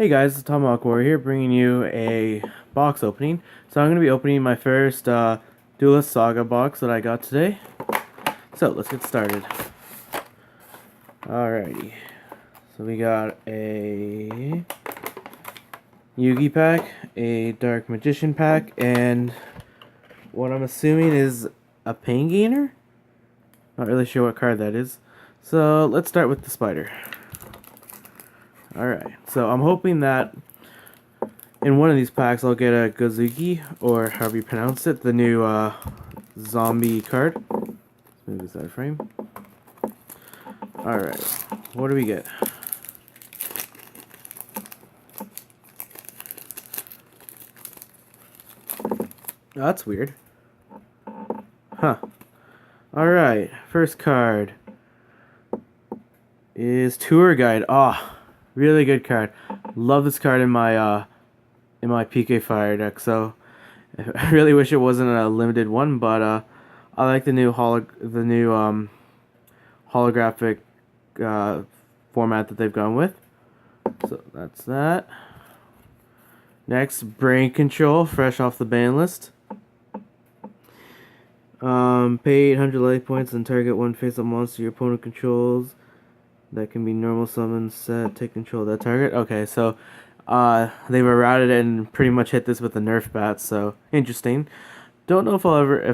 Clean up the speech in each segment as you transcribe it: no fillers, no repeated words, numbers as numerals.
Hey guys, it's Tom Warrior here, bringing you a box opening. So I'm going to be opening my first Duelist Saga box that I got today. So let's get started. Alrighty. So we got a Yugi pack, a Dark Magician pack, and what I'm assuming is a Pain Gainer? Not really sure what card that is. So let's start with the spider. Alright, so I'm hoping that in one of these packs I'll get a Gozuki, or however you pronounce it, the new zombie card. Let's move this out of frame. Alright, what do we get? Oh, that's weird. Huh. Alright, first card is Tour Guide. Ah, really good card. Love this card in my PK Fire deck, so I really wish it wasn't a limited one, but I like the new holographic format that they've gone with. So that's that. Next, Brain Control, fresh off the ban list. Pay 800 life points and target one face-up monster your opponent controls. That can be normal summon, set, take control of that target. Okay, so they were routed and pretty much hit this with a nerf bat, so interesting. Don't know if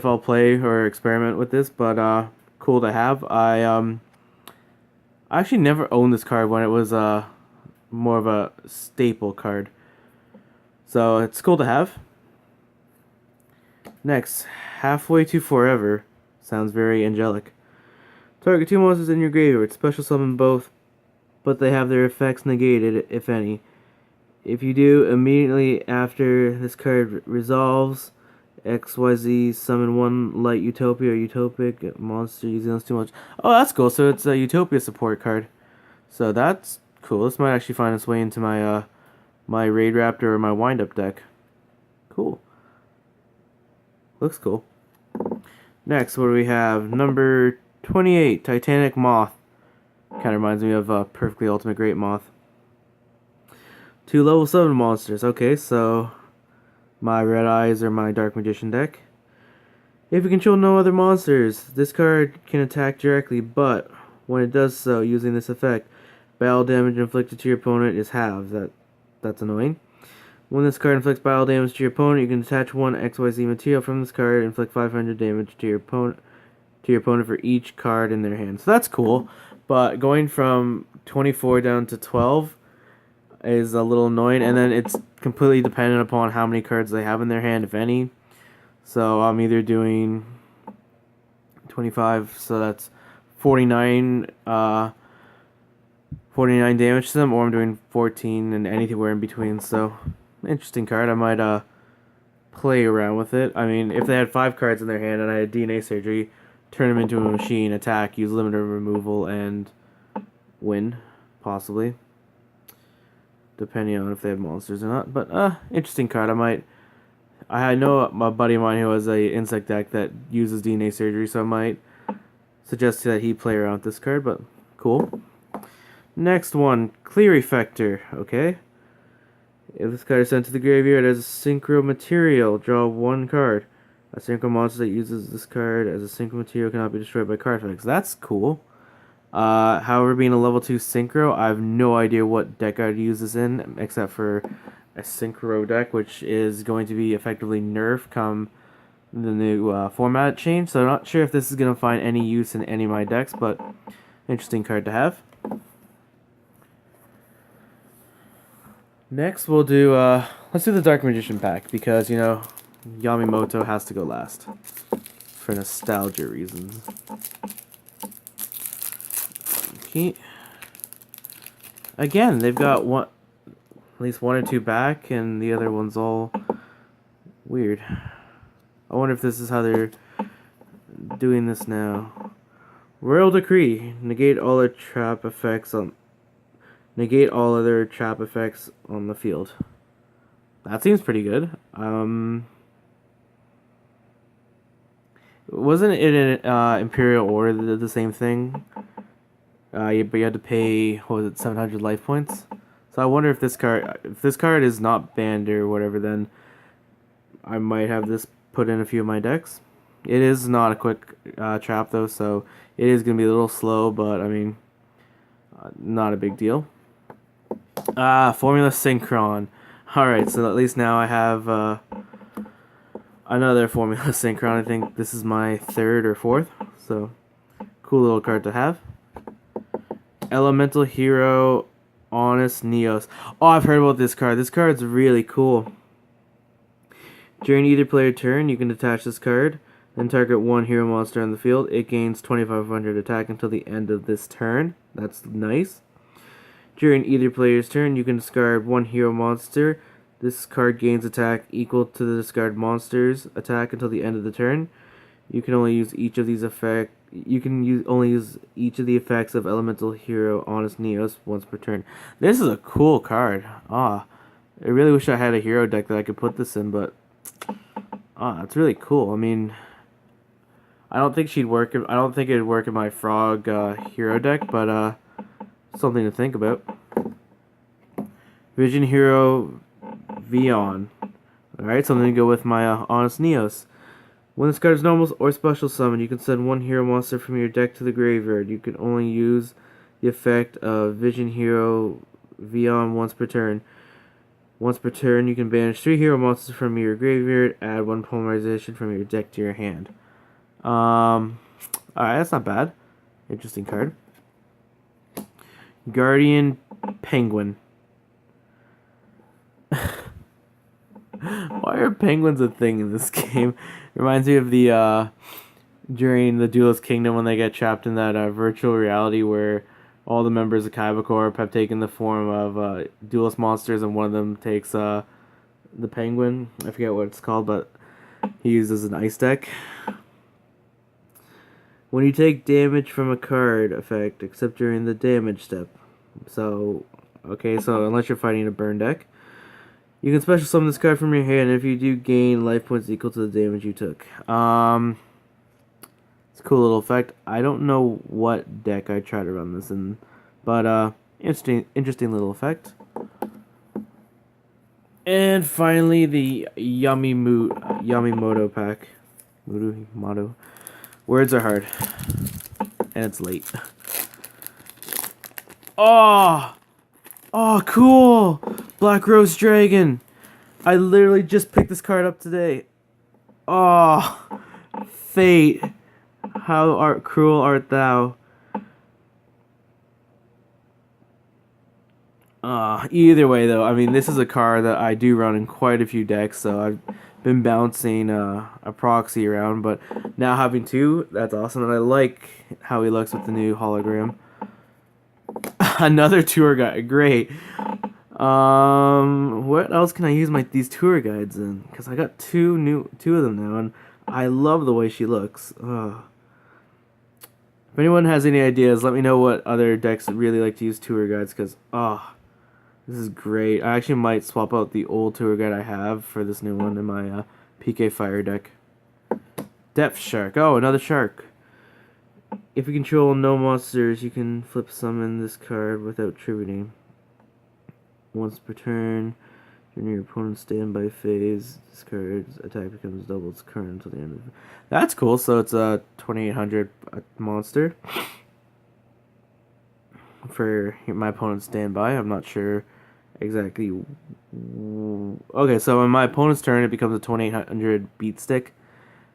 I'll play or experiment with this, but cool to have. I actually never owned this card when it was more of a staple card, so it's cool to have. Next, Halfway to Forever. Sounds very angelic. Target two monsters in your graveyard. Special summon both, but they have their effects negated, if any. If you do, immediately after this card resolves, XYZ summon one light Utopia or Utopic monster using those two monsters. Oh, that's cool. So it's a Utopia support card. So that's cool. This might actually find its way into my my Raid Raptor or my Wind-Up deck. Cool. Looks cool. Next, what do we have? Number 28, Titanic Moth. Kind of reminds me of Perfectly Ultimate Great Moth. Two level 7 monsters. Okay, so my Red Eyes or my Dark Magician deck. If you control no other monsters, this card can attack directly, but when it does so using this effect, battle damage inflicted to your opponent is halved. That's annoying. When this card inflicts battle damage to your opponent, you can attach one XYZ material from this card and inflict 500 damage to your opponent for each card in their hand. So that's cool, but going from 24 down to 12 is a little annoying, and then it's completely dependent upon how many cards they have in their hand, if any. So I'm either doing 25, so that's 49 49 damage to them, or I'm doing 14 and anywhere in between. So interesting card. I might play around with it. I mean, if they had 5 cards in their hand and I had DNA Surgery, turn them into a machine, attack, use limited removal, and win, possibly. Depending on if they have monsters or not. But, interesting card. I know a buddy of mine who has a insect deck that uses DNA Surgery, so I might suggest that he play around with this card, but cool. Next one, Clear Effector, okay. If this card is sent to the graveyard as a synchro material, draw one card. A synchro monster that uses this card as a synchro material cannot be destroyed by card effects. That's cool. However, being a level 2 synchro, I have no idea what deck I'd use this in, except for a synchro deck, which is going to be effectively nerfed come the new format change. So I'm not sure if this is going to find any use in any of my decks, but interesting card to have. Next, we'll do, let's do the Dark Magician pack, because, you know, Yamamoto has to go last, for nostalgia reasons. Okay. Again, they've got at least one or two back, and the other one's all weird. I wonder if this is how they're doing this now. Royal Decree, negate all other trap effects on the field. That seems pretty good. Wasn't it in Imperial Order that did the same thing? But you had to pay, what was it, 700 life points? So I wonder if this card is not banned or whatever, then I might have this put in a few of my decks. It is not a quick trap though, so it is going to be a little slow, but I mean, not a big deal. Formula Synchron. Alright, so at least now I have another Formula Synchron. I think this is my third or fourth, so cool little card to have. Elemental Hero, Honest Neos. Oh, I've heard about this card. This card's really cool. During either player turn, you can detach this card, then target one hero monster on the field. It gains 2500 attack until the end of this turn. That's nice. During either player's turn, you can discard one hero monster. This card gains attack equal to the discard monster's attack until the end of the turn. You can only use each of these effects. You can only use each of the effects of Elemental Hero Honest Neos once per turn. This is a cool card. I really wish I had a hero deck that I could put this in, but it's really cool. I mean, I don't think she'd work. I don't think it'd work in my Frog hero deck, but something to think about. Vision Hero Vion. Alright, something to go with my Honest Neos. When this card is normal or special summon, you can send one hero monster from your deck to the graveyard. You can only use the effect of Vision Hero Vion once per turn. Once per turn, you can banish 3 hero monsters from your graveyard, add 1 polymerization from your deck to your hand. Alright, that's not bad. Interesting card. Guardian Penguin. Why are penguins a thing in this game? Reminds me of the during the Duelist Kingdom when they get trapped in that virtual reality where all the members of Kaiba Corp have taken the form of duelist monsters, and one of them takes the penguin. I forget what it's called, but he uses an ice deck. When you take damage from a card effect, except during the damage step. So, okay, so unless you're fighting a burn deck, you can special summon this card from your hand, and if you do, gain life points equal to the damage you took. It's a cool little effect. I don't know what deck I try to run this in, but interesting little effect. And finally, the Yamimoto pack. Motto. Words are hard, and it's late. Oh, cool! Black Rose Dragon. I literally just picked this card up today. Oh, fate. How cruel art thou? Either way, though, I mean, this is a card that I do run in quite a few decks, so I've been bouncing a proxy around, but now having 2, that's awesome, and I like how he looks with the new hologram. Another tour guide, great. What else can I use these tour guides in? Because I got two of them now, and I love the way she looks. If anyone has any ideas, let me know what other decks really like to use tour guides, because, this is great. I actually might swap out the old tour guide I have for this new one in my PK Fire deck. Depth Shark. Oh, another shark. If you control no monsters, you can flip summon this card without tributing. Once per turn, during your opponent's standby phase, this card's attack becomes double its current until the end of it. That's cool, so it's a 2800 monster for my opponent's standby. I'm not sure exactly. Okay, so in my opponent's turn, it becomes a 2800 beat stick.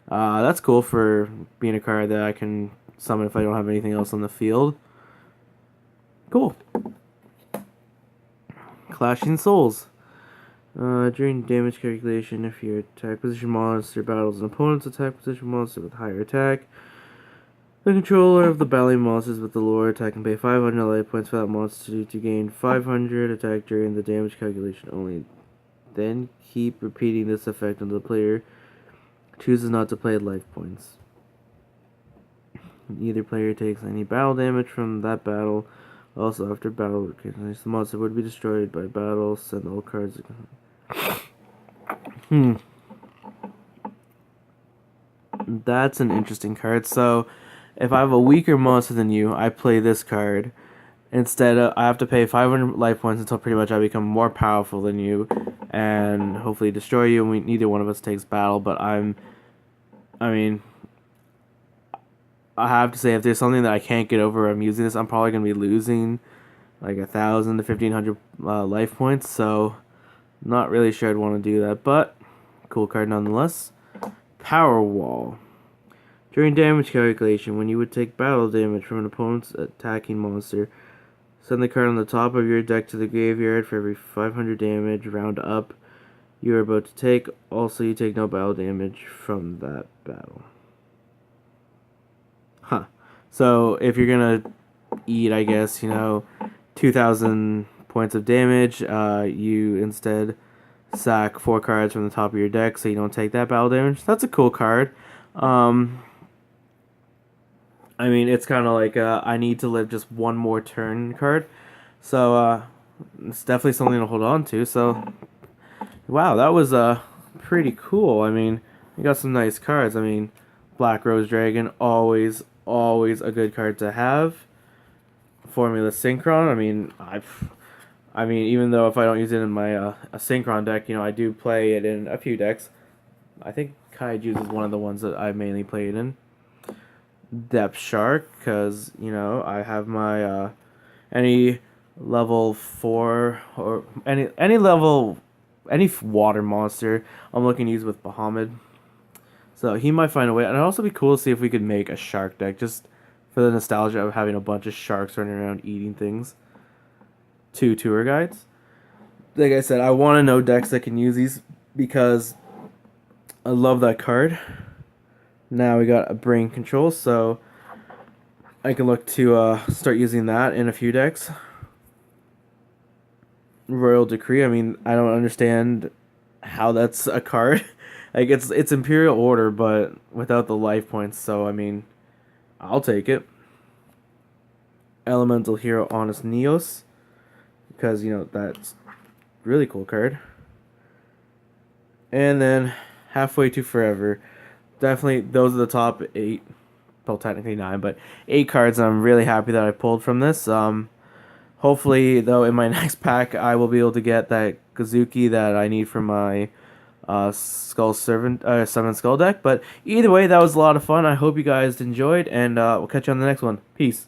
That's cool for being a card that I can summon if I don't have anything else on the field. Cool. Clashing Souls. During damage calculation, if your attack position monster battles an opponent's attack position monster with higher attack, the controller of the battling monsters with the lower attack can pay 500 life points for that monster to gain 500 attack during the damage calculation only. Then keep repeating this effect until the player chooses not to play life points. Either player takes any battle damage from that battle. Also, after battle, the monster would be destroyed by battle. Send all cards. That's an interesting card. So, if I have a weaker monster than you, I play this card. Instead, I have to pay 500 life points until pretty much I become more powerful than you, and hopefully destroy you. And neither one of us takes battle. But I mean, I have to say, if there's something that I can't get over, I'm using this. I'm probably gonna be losing like 1,000 to 1,500 life points. So, not really sure I'd want to do that. But cool card nonetheless. Power Wall. During damage calculation, when you would take battle damage from an opponent's attacking monster, send the card on the top of your deck to the graveyard for every 500 damage, round up, you are about to take. Also, you take no battle damage from that battle. Huh. So, if you're gonna eat, I guess, 2,000 points of damage, you instead sack 4 cards from the top of your deck so you don't take that battle damage. That's a cool card. I mean, it's kind of like I need to live just one more turn card. So, it's definitely something to hold on to. So, wow, that was pretty cool. I mean, you got some nice cards. I mean, Black Rose Dragon, always a good card to have. Formula Synchron, I mean, even though if I don't use it in my a Synchron deck, I do play it in a few decks. I think Kaiju's is one of the ones that I mainly play it in. Depth Shark, because I have my any level 4 or any level any water monster I'm looking to use with Bahamut. So he might find a way, and it'd also be cool to see if we could make a shark deck just for the nostalgia of having a bunch of sharks running around eating things. 2 tour guides. Like I said, I want to know decks that can use these because I love that card. Now we got a brain control, so I can look to start using that in a few decks. Royal Decree, I mean, I don't understand how that's a card. Like, it's Imperial Order, but without the life points, so, I mean, I'll take it. Elemental Hero Honest Neos, because, that's really cool card. And then Halfway to Forever. Definitely, those are the top 8. Well, technically 9, but 8 cards I'm really happy that I pulled from this. Hopefully, though, in my next pack, I will be able to get that Kazuki that I need for my Summon Skull deck. But either way, that was a lot of fun. I hope you guys enjoyed, and we'll catch you on the next one. Peace.